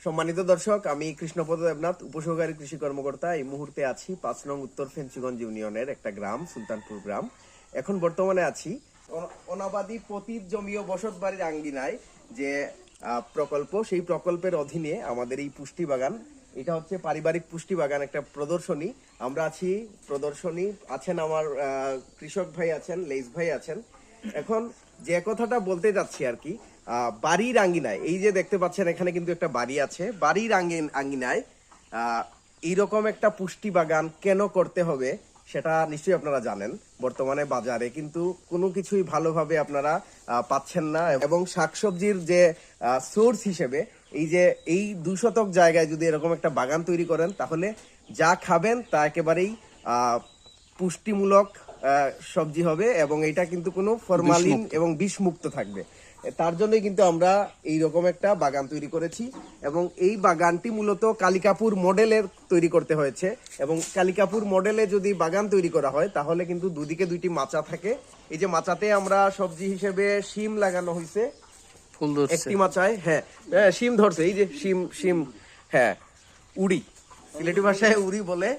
সম্মানিত দর্শক, আমি কৃষ্ণপদ দেবনাথ, উপসহকারী কৃষি কর্মকর্তা। এই মুহূর্তে আছি 5 নং উত্তর ফেঞ্চুগঞ্জ ইউনিয়নের একটা গ্রাম, সুলতানপুর গ্রাম। এখন বর্তমানে আছি অনাবাদী পতিত জমি ও বসত বাড়ির আঙ্গিনায় যে প্রকল্প, সেই প্রকল্পের অধীনে আমাদের এই পুষ্টি বাগান, এটা হচ্ছে পারিবারিক পুষ্টি বাগান, একটা প্রদর্শনী। আমরা আছি প্রদর্শনী, আছেন আমার কৃষক ভাই আছেন, লেইস ভাই আছেন। এখন যে কথাটা বলতে যাচ্ছি আর কি, বাড়ির আঙ্গিনায়, এই যে দেখতে পাচ্ছেন এখানে কিন্তু একটা বাড়ি আছে, বাড়ির আঙ্গিনায় এইরকম একটা পুষ্টি বাগান কেন করতে হবে সেটা নিশ্চয়ই আপনারা জানেন। বর্তমানে বাজারে কিন্তু কোনো কিছুই ভালোভাবে আপনারা পাচ্ছেন না, এবং শাকসবজির যে সোর্স হিসেবে এই যে এই 2 শতক জায়গায় যদি এরকম একটা বাগান তৈরি করেন, তাহলে যা খাবেন তা একেবারেই পুষ্টিমূলক সবজি হবে, এবং এটা কিন্তু কোনো ফরমালিন এবং বিষমুক্ত থাকবে। তার জন্যই কিন্তু আমরা এইরকম একটা বাগান তৈরি করেছি, এবং এই বাগানটি মূলত কালিকাপুর মডেলের তৈরি করতে হয়েছে। এবং কালিকাপুর মডেলে যদি বাগান তৈরি করা হয়, তাহলে কিন্তু দুদিকে 2টি মাচা থাকে। এই যে মাচাতে আমরা সবজি হিসেবে শিম লাগানো হয়েছে, একটি মাচায়, হ্যাঁ শিম ধরছে, এই যে শিম, হ্যাঁ উড়ি, সিলেটি ভাষায় উড়ি বলে,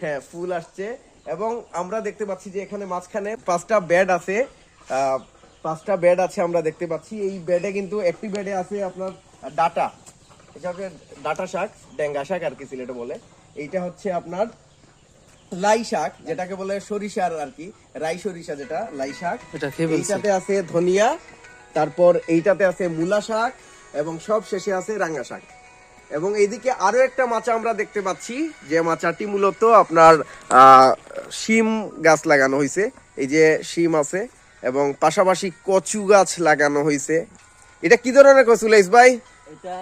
হ্যাঁ ফুল আসছে। এবং আমরা দেখতে পাচ্ছি যে এখানে মাঝখানে 5টা বেড আছে, 5টা বেড আছে আমরা দেখতে পাচ্ছি। এই বেডে কিন্তু একটি বেডে আছে আপনার ডাটা, এটা হচ্ছে ডাটা শাক, ডেঙ্গা শাক আর কি সিলেটে বলে। এইটা হচ্ছে আপনার লাই শাক, যেটাকে বলে সরিষার আর কি, রাই সরিষা, যেটা লাই শাক। এইটাতে আছে ধনিয়া, তারপর এইটাতে আছে মূলা শাক, এবং সব শেষে আছে রাঙ্গা শাক। এবং এইদিকে আরো একটা মাচা আমরা দেখতে পাচ্ছি, যে মাচাটি মূলত আপনার শিম গাছ লাগানো হয়েছে। এই যে শিম আছে, এবং পাশাপাশি কচু গাছ লাগানো হয়েছে। এটা কি ধরনের কচু লাইস ভাই? এটা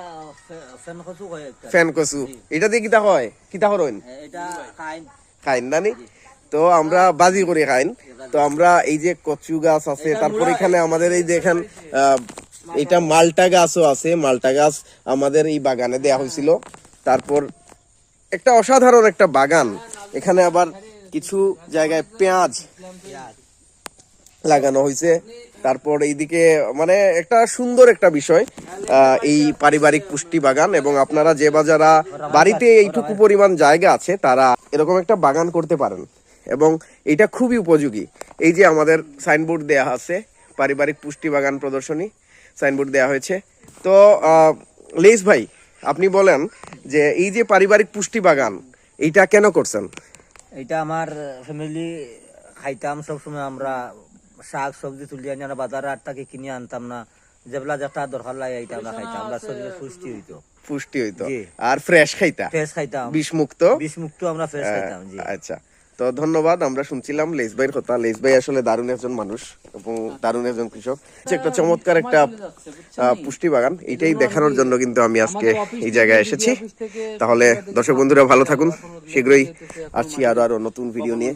ফেন কচু কয়, ফেন কচু। এটা দিয়ে কিতা হয়, কিতা করেন? এটা খাইন নানি? তো আমরা বাজি করে খাইন। তো আমরা এই যে কচু গাছ আছে, তারপর এখানে আমাদের এই দেখেন এটা মালটা গাছও আছে। মালটা গাছ আমাদের এই বাগানে দেয়া হয়েছিল। তারপর একটা অসাধারণ একটা বাগান, এখানে আবার কিছু জায়গায় পেঁয়াজ লাগানো হয়েছে। তারপর এইদিকে মানে একটা সুন্দর একটা বিষয় এই পারিবারিক পুষ্টি বাগান। এবং আপনারা যে যারা বাড়িতে এইটুকু পরিমাণ জায়গা আছে, তারা এরকম একটা বাগান করতে পারেন, এবং এটা খুবই উপযোগী। এই যে আমাদের সাইনবোর্ড দেয়া আছে, পারিবারিক পুষ্টি বাগান প্রদর্শনী, সাইনবোর্ড দেয়া হয়েছে। তো লেইস ভাই, আপনি বলেন যে এই যে পারিবারিক পুষ্টি বাগান, এইটা কেন করছেন? এটা আমার ফ্যামিলি খাইতাম সবসময়। আমরা শাক সবজি তুলি আনি আমরা বাজারে 8 টাকা কিনে আনতাম না, যেগুলা যেটা দরকার লাগে এটা আমরা খাইতাম, আমরা শরীরে পুষ্টি হইতো আর ফ্রেশ খাইতাম, বিষমুক্ত আমরা ফ্রেশ খাইতাম। জি আচ্ছা, তো ধন্যবাদ। আমরা শুনছিলাম লেইস ভাইয়ের কথা। লেইস ভাই আসলে দারুণ একজন মানুষ এবং দারুণ একজন কৃষক। একটা চমৎকার একটা পুষ্টি বাগান, এটাই দেখানোর জন্য কিন্তু আমি আজকে এই জায়গায় এসেছি। তাহলে দর্শক বন্ধুরা ভালো থাকুন, শীঘ্রই আসছি আরো নতুন ভিডিও নিয়ে।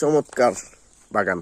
চমৎকার বাগান।